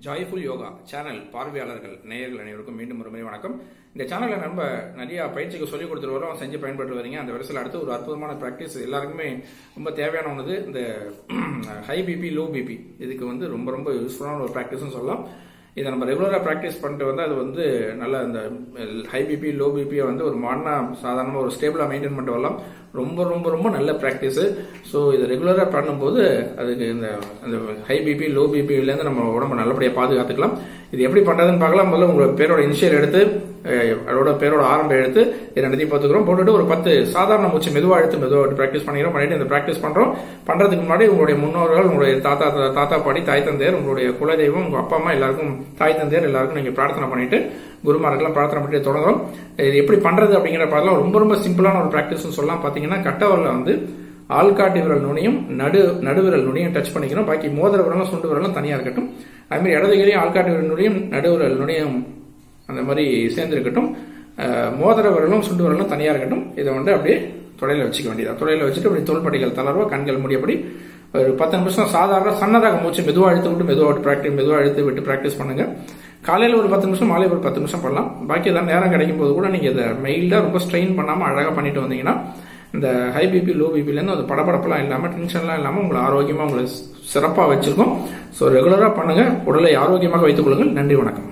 Joyful yoga channel பார்வையாளர்கள் நேயர்கள் அனைவருக்கும் மீண்டும் ஒரு முறை வணக்கம். இந்த சேனலில் நம்ம நிறைய பயிற்சிக்கு சொல்லிக் கொடுத்துட்டு வரோம், செஞ்சு பயன்பட்டு வரீங்க. அந்த வரிசையில் அடுத்து ஒரு அற்புதமான ப்ராக்டிஸ் எல்லாருக்குமே ரொம்ப தேவையான ஒன்று. இந்த ஹை பிபி லோ பிபி இதுக்கு வந்து ரொம்ப ரொம்ப யூஸ்ஃபுல்லான ஒரு ப்ராக்டிஸ்னு சொல்லலாம். இதை நம்ம ரெகுலராக ப்ராக்டிஸ் பண்ணிட்டு வந்து அது வந்து நல்ல இந்த ஹை பிபி லோ பிபியை வந்து ஒரு மாடர்னாக சாதாரணமாக ஒரு ஸ்டேபிளாக மெயின்டைன் பண்ணிட்டு வரலாம். ரொம்ப ரொம்ப ரொம்ப நல்ல ப்ராக்டிஸு. ஸோ இதை ரெகுலராக பண்ணும்போது அதுக்கு இந்த ஹை பிபி லோ பிபிலேருந்து நம்ம உடம்பை நல்லபடியாக பாதுகாத்துக்கலாம். இது எப்படி பண்ணுறதுன்னு பார்க்கலாம். முதல்ல உங்களோட பேரோட இனிஷியல் எடுத்து அதோட பேரோட ஆரம்பம் எடுத்து இது ரெண்டுத்தையும் பார்த்துக்கிறோம். போட்டுட்டு ஒரு 10 சாதாரண மூச்சு மெதுவாக எடுத்து மெதுவாக ப்ராக்டிஸ் பண்ணிட்டு இந்த ப்ராக்டிஸ் பண்ணுறோம். பண்ணுறதுக்கு முன்னாடி உங்களுடைய முன்னோர்கள், உங்களுடைய தாத்தா பாட்டி, தாய் தந்தையர், உங்களுடைய குலதெய்வம், உங்கள் அப்பா அம்மா எல்லாருக்கும், தாய் தந்தையர் எல்லாருக்கும் நீங்கள் பிரார்த்தனை பண்ணிட்டு குருமார்கள்லாம் பிரார்த்தனை பண்ணிட்டு தொடங்குறோம். இது எப்படி பண்றது அப்படிங்கிற பார்க்கலாம். ரொம்ப ரொம்ப சிம்பிளான ஒரு ப்ராக்டிஸ்னு சொல்லலாம். பார்த்தீங்கன்னா கட்டவரில் வந்து ஆள்காட்டி விரல் நுனியும் நடுவிரல் நுனியும் டச் பண்ணிக்கணும். பாக்கி மோதிர விரலும் சுண்டு விரலும் தனியாக இருக்கட்டும். அதுமாதிரி இடதுகையிலையும் ஆள்காட்டி விரல் நுனியும் நடுவிரல் நுனியும் அந்த மாதிரி சேர்ந்து இருக்கட்டும். மோதிர விரலும் சுண்டு விரலும் தனியாக இருக்கட்டும். இதை வந்து அப்படியே தொடையில வச்சுக்க வேண்டியதான். தொடையில வச்சுட்டு அப்படி தோள்பட்டைகள் தளர்வா, கண்கள் மூடியபடி ஒரு 10 நிமிஷம் சாதாரண சன்னதாக மூச்சு மெதுவாக அழுத்து விட்டு மெதுவாக அழுத்து விட்டு ப்ராக்டிஸ் பண்ணுங்க. காலையில் ஒரு 10 நிமிஷம், மாலை ஒரு 10 நிமிஷம் பண்ணலாம். பாக்கி ஏதாவது நேரம் கிடைக்கும் போது கூட நீங்கள் இதை மெயில்டாக ரொம்ப ஸ்ட்ரெயின் பண்ணாமல் அழகாக பண்ணிட்டு வந்தீங்கன்னா இந்த ஹை பிபி லோ பிபிலேருந்து அந்த படப்படப்பெல்லாம் இல்லாமல், டென்ஷன்லாம் இல்லாமல் உங்களை ஆரோக்கியமாக உங்களை சிறப்பாக வச்சிருக்கோம். ஸோ ரெகுலராக பண்ணுங்க. உடலை ஆரோக்கியமாக வைத்துக் கொள்ளுங்கள். நன்றி, வணக்கம்.